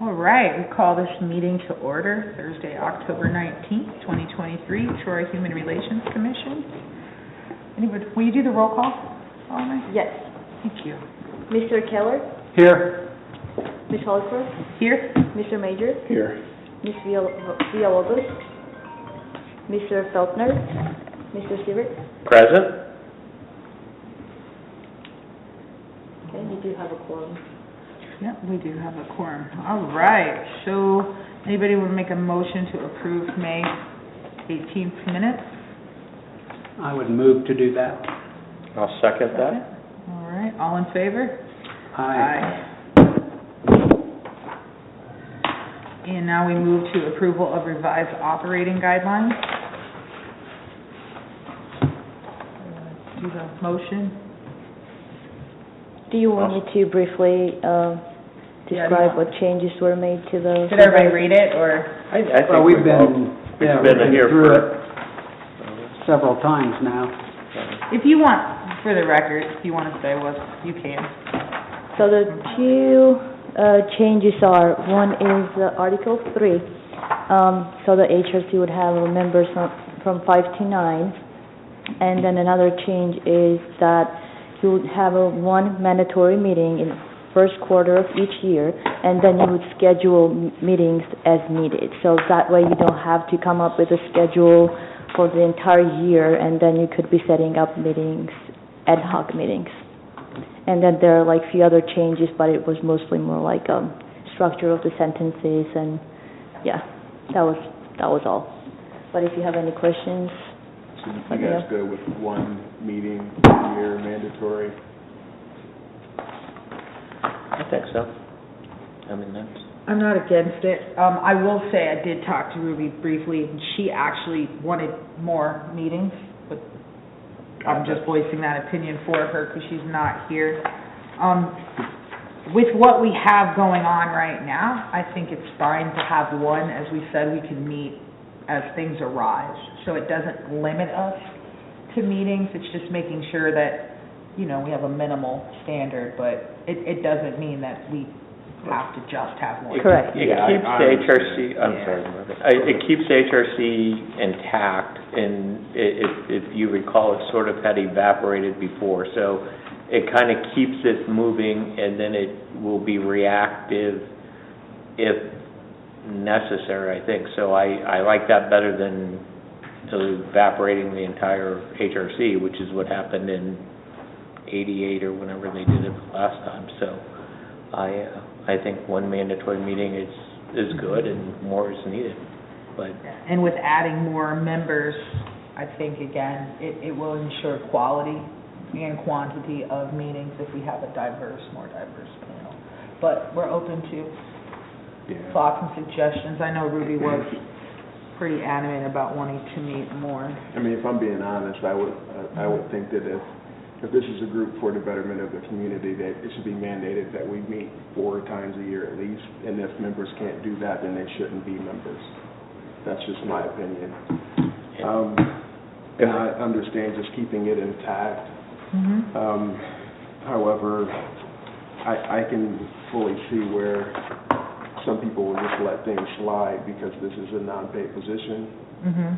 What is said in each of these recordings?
All right, we call this meeting to order, Thursday, October 19th, 2023, Troy Human Relations Commission. Anybody, will you do the roll call? Yes. Thank you. Mr. Keller? Here. Ms. Holdsworth? Here? Mr. Major? Here. Ms. Villalobos? Mr. Feltner? Mr. Sievert? Present. Okay, you do have a quorum. Yep, we do have a quorum. All right, so anybody want to make a motion to approve May 18th minutes? I would move to do that. I'll second that. All right, all in favor? Aye. And now we move to approval of revised operating guidelines. Do the motion. Do you want me to briefly describe what changes were made to the... Did everybody read it, or? I think Well, we've been here through for it several times now. If you want, for the record, if you want to say what, you can. So the two changes are, one is Article 3. So the HRC would have members from 5 to 9. And then another change is that you would have one mandatory meeting in first quarter of each year, and then you would schedule meetings as needed. So that way you don't have to come up with a schedule for the entire year, and then you could be setting up meetings, ad hoc meetings. And then there are like a few other changes, but it was mostly more like structure of the sentences, and yeah, that was all. But if you have any questions... So you guys go with one meeting a year mandatory? I think so. I mean, that's... I'm not against it. I will say I did talk to Ruby briefly, and she actually wanted more meetings, but I'm just voicing that opinion for her because she's not here. With what we have going on right now, I think it's fine to have one. As we said, we can meet as things arise, so it doesn't limit us to meetings. It's just making sure that, you know, we have a minimal standard, but it doesn't mean that we have to just have one. Correct. It keeps the HRC, I'm sorry, it keeps the HRC intact, and if you recall, it sort of had evaporated before, so it kind of keeps it moving, and then it will be reactive if necessary, I think. So I like that better than evaporating the entire HRC, which is what happened in '88 or whenever they did it the last time. So I think one mandatory meeting is good and more is needed. But and with adding more members, I think again it will ensure quality and quantity of meetings if we have a more diverse panel. But we're open to thoughts and suggestions. I know Ruby was pretty adamant about wanting to meet more. I mean, if I'm being honest, I would think that if this is a group for the betterment of the community, that it should be mandated that we meet 4 times a year at least, and if members can't do that, then they shouldn't be members. That's just my opinion. And I understand just keeping it intact. However, I can fully see where some people will just let things slide because this is a non-paid position.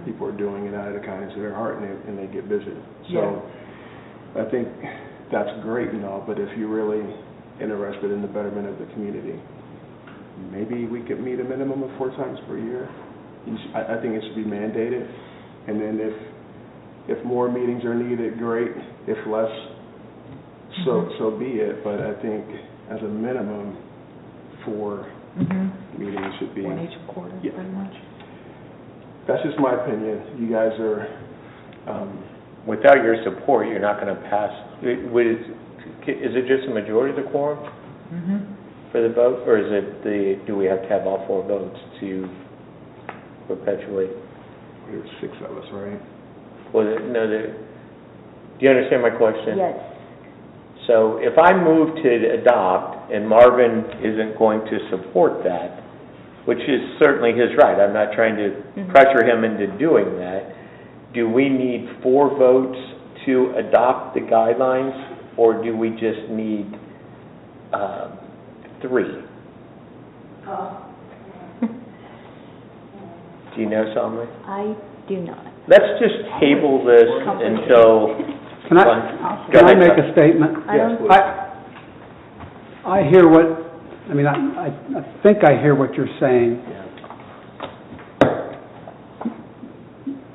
People are doing it out of the kindness of their heart, and they get busy. So I think that's great and all, but if you're really interested in the betterment of the community, maybe we could meet a minimum of 4 times per year. I think it should be mandated, and then if more meetings are needed, great. If less, so be it. But I think as a minimum, 4 meetings should be... 1 each quarter, pretty much. That's just my opinion. You guys are... without your support, you're not going to pass. Is it just a majority of the quorum for the vote, or is it do we have to have all 4 votes to perpetuate? There's 6 of us, right? Well, no. Do you understand my question? Yes. So if I move to adopt and Marvin isn't going to support that, which is certainly his right, I'm not trying to pressure him into doing that, do we need 4 votes to adopt the guidelines, or do we just need 3? Do you know, Salma? I do not. Let's just table this until... Can I, Go can I ahead, make Tom. a statement? I don't, I hear what, I mean, I think I hear what you're saying.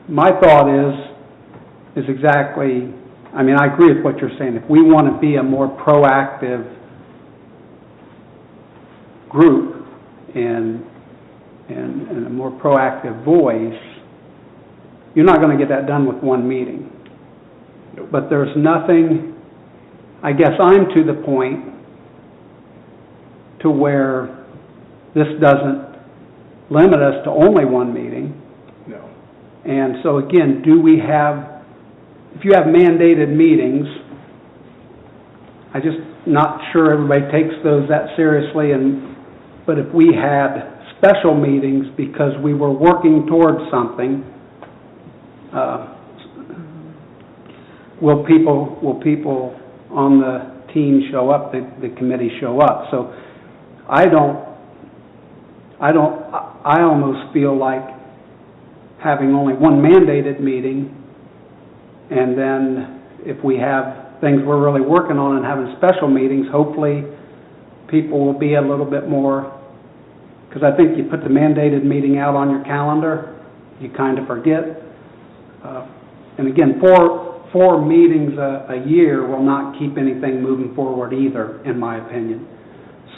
My thought is exactly, I mean, I agree with what you're saying. If we want to be a more proactive group and a more proactive voice, you're not going to get that done with one meeting. Nope. But there's nothing, I guess I'm to the point to where this doesn't limit us to only one meeting. No. And so again, do we have, if you have mandated meetings, I just not sure everybody takes those that seriously, but if we had special meetings because we were working towards something, will people on the team show up, the committee show up? So I almost feel like having only one mandated meeting, and then if we have things we're really working on and having special meetings, hopefully people will be a little bit more, because I think you put the mandated meeting out on your calendar, you kind of forget. And again, four meetings a year will not keep anything moving forward either, in my opinion.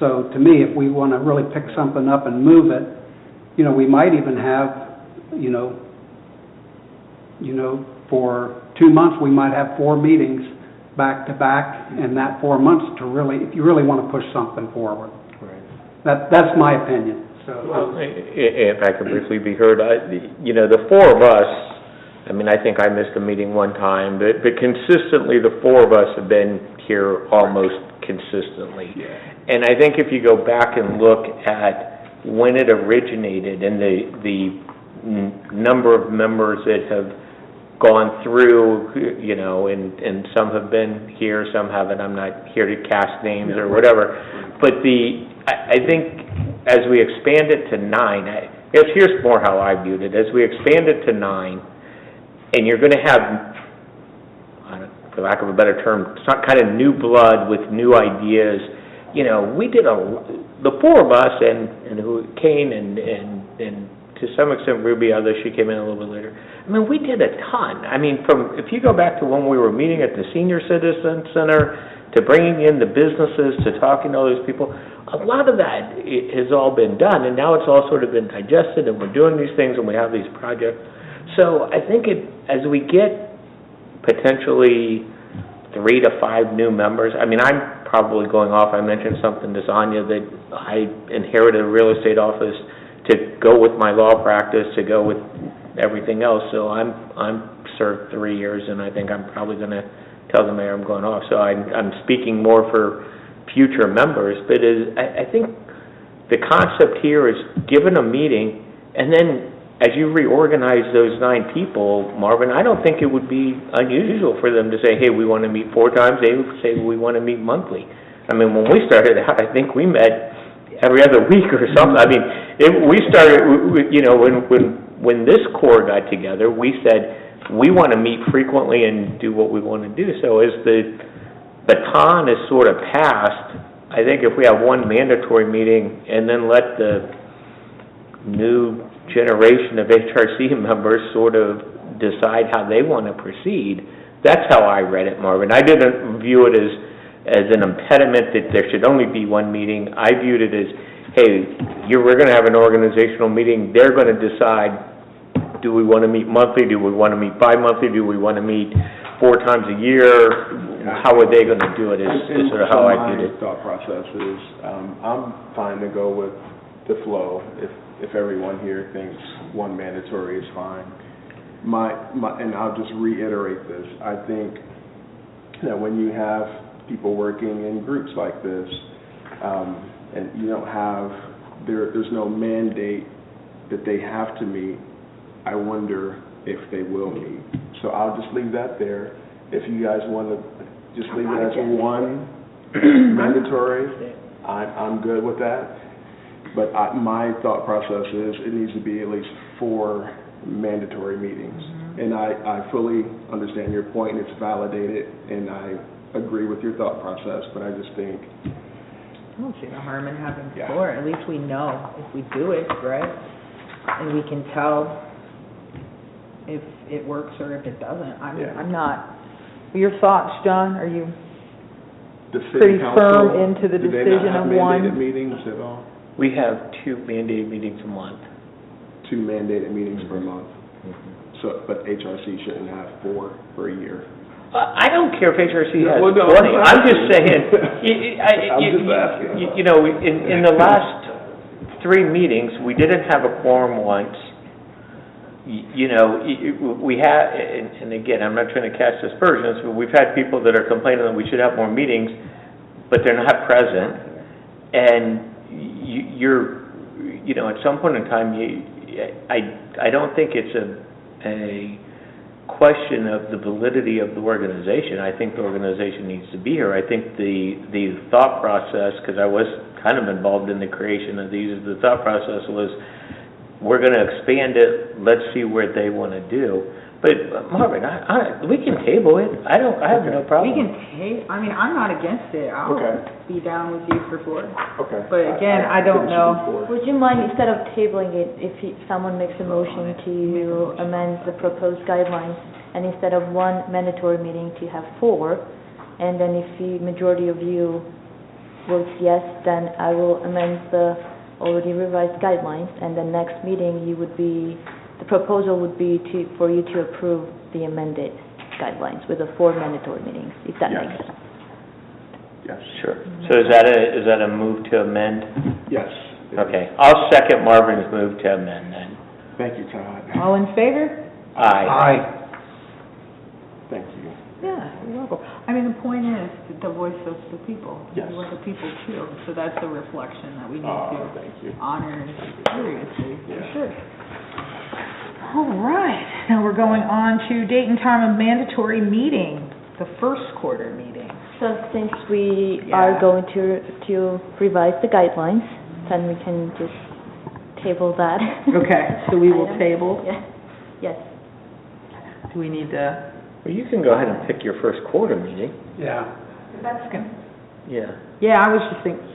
So to me, if we want to really pick something up and move it, we might even have, for 2 months, we might have 4 meetings back to back in that 4 months to really, if you really want to push something forward. Right. That's my opinion. So, Well, if I could briefly be heard, the four of us, I mean, I think I missed a meeting one time, but consistently, the four of us have been here almost consistently. Yeah. And I think if you go back and look at when it originated and the number of members that have gone through, and some have been here, some haven't. I'm not here to cast names or whatever. But I think as we expand it to 9, I guess here's more how I viewed it. As we expand it to 9, and you're going to have, for lack of a better term, some kind of new blood with new ideas. We did the four of us, and who Kane and to some extent Ruby, although she came in a little bit later. I mean, we did a ton. I mean, if you go back to when we were meeting at the Senior Citizen Center, to bringing in the businesses, to talking to all those people, a lot of that has all been done, and now it's all sort of been digested, and we're doing these things, and we have these projects. So I think as we get potentially 3 to 5 new members, I mean, I'm probably going off, I mentioned something to Sonia that I inherited a real estate office to go with my law practice, to go with everything else, so I'm served 3 years, and I think I'm probably going to tell the mayor I'm going off, so I'm speaking more for future members, but I think the concept here is given a meeting, and then as you reorganize those 9 people, Marvin, I don't think it would be unusual for them to say, hey, we want to meet 4 times. They would say, we want to meet monthly. I mean, when we started out, I think we met every other week or something. I mean, we started, when this core got together, we said, we want to meet frequently and do what we want to do. So as the baton is sort of passed, I think if we have one mandatory meeting and then let the new generation of HRC members sort of decide how they want to proceed. That's how I read it, Marvin. I didn't view it as an impediment that there should only be one meeting. I viewed it as, hey, we're going to have an organizational meeting. They're going to decide, do we want to meet monthly? Do we want to meet bi-monthly? Do we want to meet 4 times a year? How are they going to do it is sort of how I viewed it. My thought process is, I'm fine to go with the flow if everyone here thinks one mandatory is fine. And I'll just reiterate this. I think that when you have people working in groups like this, and you don't have, there's no mandate that they have to meet, I wonder if they will meet. So I'll just leave that there. If you guys want to just leave it as one mandatory, I'm good with that. But my thought process is it needs to be at least 4 mandatory meetings. And I fully understand your point, it's validated, and I agree with your thought process, but I just think, I don't see the harm in having Yeah. 4, at least we know if we do it, right? And we can tell if it works or if it doesn't. Yeah. I'm not, your thoughts, John, are you? the Pretty city council, firm into the do they not decision have of one? mandated meetings at all? We have 2 mandated meetings a month. 2 mandated meetings per month. So, but HRC shouldn't have 4 for a year. I don't care if HRC has Well, no, 20. I'm I'm just asking. saying, I'm just asking. you know, in the last 3 meetings, we didn't have a quorum once. You know, we have, and again, I'm not trying to cast aspersions, but we've had people that are complaining that we should have more meetings, but they're not present. And you know, at some point in time, I don't think it's a question of the validity of the organization. I think the organization needs to be here. I think the thought process, because I was kind of involved in the creation of these, the thought process was, we're going to expand it, let's see what they want to do. But Marvin, we can table it. I have no problem. We can I mean, I'm not against it. I'll Okay. be down with you for 4. Okay. But again, I don't think it should be know. 4. Would you mind, instead of tabling it, if someone makes a motion to amend the proposed guidelines, and instead of 1 mandatory meeting to have 4, and then if the majority of you votes yes, then I will amend the already revised guidelines, and the next meeting the proposal would be for you to approve the amended guidelines with the 4 mandatory meetings, if that Yes. makes sense. Yes. Sure. So is that a move to amend? Yes. Okay. I'll second Marvin's move to amend then. Thank you, Todd. All in favor? Aye. Thank you. Yeah, you're welcome. I mean, the point is, the voice of the people. Yes. You are the people too, so that's a reflection that we need Oh, to thank you. honor and take seriously, for Yeah. sure. All right, now we're going on to date and time of mandatory meeting, the first quarter meeting. So since we Yeah. are going to revise the guidelines, then we can just table that. Okay, so we will Item. table. Yeah. Yes. Do we need to? Well, you can go ahead and pick your first quarter meeting. Yeah. That's good. Yeah. Yeah, I was just thinking,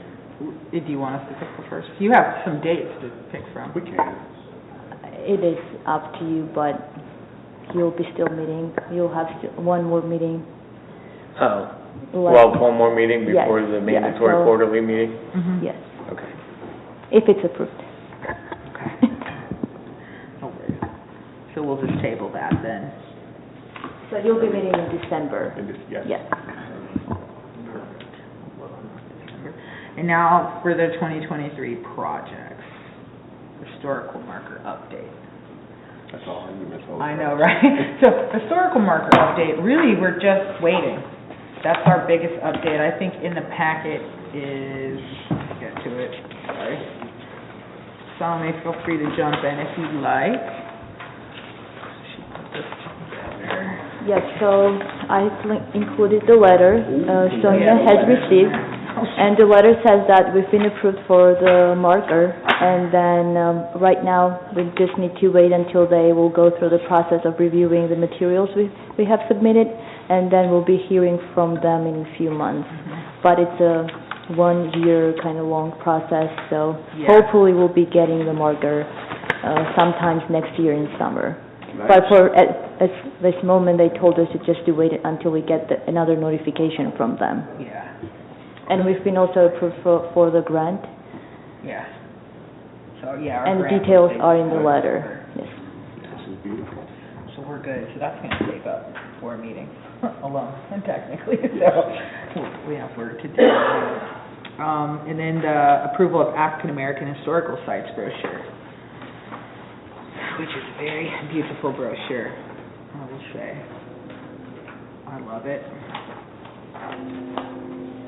do you want us to pick the first? You have some dates to pick from. We can. It is up to you, but you'll be still meeting. You'll have 1 more meeting. Oh, left. well, 1 more meeting Yes, before the yeah, mandatory so- quarterly meeting? Mhm. Yes, Okay. if it's approved. Okay. No worries. So we'll just table that then. So you'll be meeting in December. Yes. Yes. And now for the 2023 projects, historical marker update. That's all you, Ms. Holmes. I know, right? So historical marker update, really, we're just waiting. That's our biggest update. I think in the packet is, let's get to it, sorry. Salome, feel free to jump in if you'd like. She put this together. Yes, so I included the letter Sonia has received, and the letter says that we've been approved for the marker, and then right now we just need to wait until they will go through the process of reviewing the materials we have submitted, and then we'll be hearing from them in a few months. But it's a 1-year kind of long process, so Yeah. hopefully we'll be getting the marker sometimes next year in summer. Nice. But at this moment, they told us just to wait until we get another notification from them. Yeah, And we've been also approved for the grant, yeah. So, yeah. our and the grant details was are in the based letter. Yes. This is beautiful. So we're good, so that's gonna take up 4 meetings alone, technically, so we have work to do. And then the approval of African American Historical Sites brochure, which is a very beautiful brochure, I will say. I love it.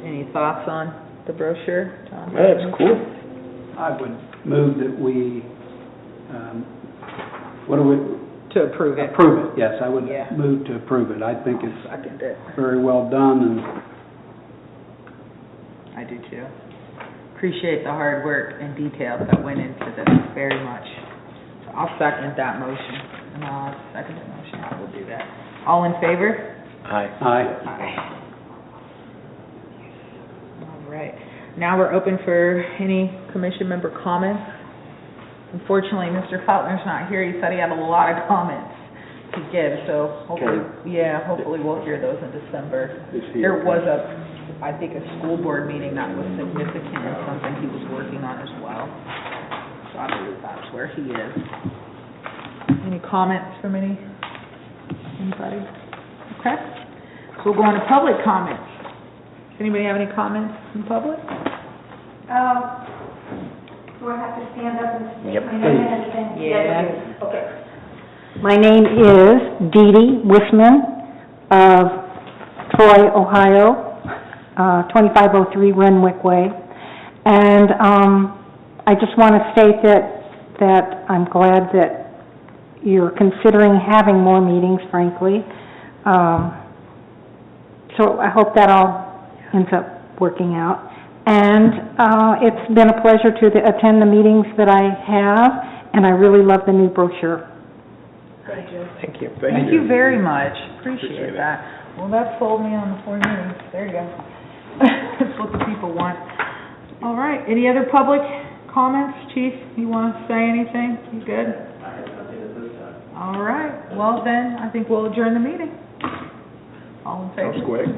Any thoughts on the brochure, Tom? That's cool. I would move that we, what do we, To approve it. approve it, yes, I would Yeah. move to approve it. I think it's Second it. very well done, and I do too. appreciate the hard work and details that went into this very much. So I'll second that motion, and I'll second the motion, I will do that. All in favor? Aye. Aye. Aye. All right, now we're open for any commission member comments. Unfortunately, Mr. Faulkner's not here, he said he had a lot of comments to give, so hopefully, hopefully we'll hear those in December. Is he There okay? was I think a school board meeting that was significant and something he was working on as well. So I believe that's where he is. Any comments from anybody? Okay, so we'll go on to public comments. Does anybody have any comments in public? Do I have to stand up and state Yep. my name and everything? Yeah. Okay. My name is Dee Dee Wisman of Troy, Ohio, 2503 Renwick Way. And I just want to state that I'm glad that you're considering having more meetings, frankly. So I hope that all ends up working out. And it's been a pleasure to attend the meetings that I have, and I really love the new brochure. Thank you. Thank you very much, appreciate that. Well, that sold me on the 4 meetings, there you go. That's what the people want. All right, any other public comments? Chief, you want to say anything? You good? I have nothing at this time. All right, well then, I think we'll adjourn the meeting. All in favor? That was quick.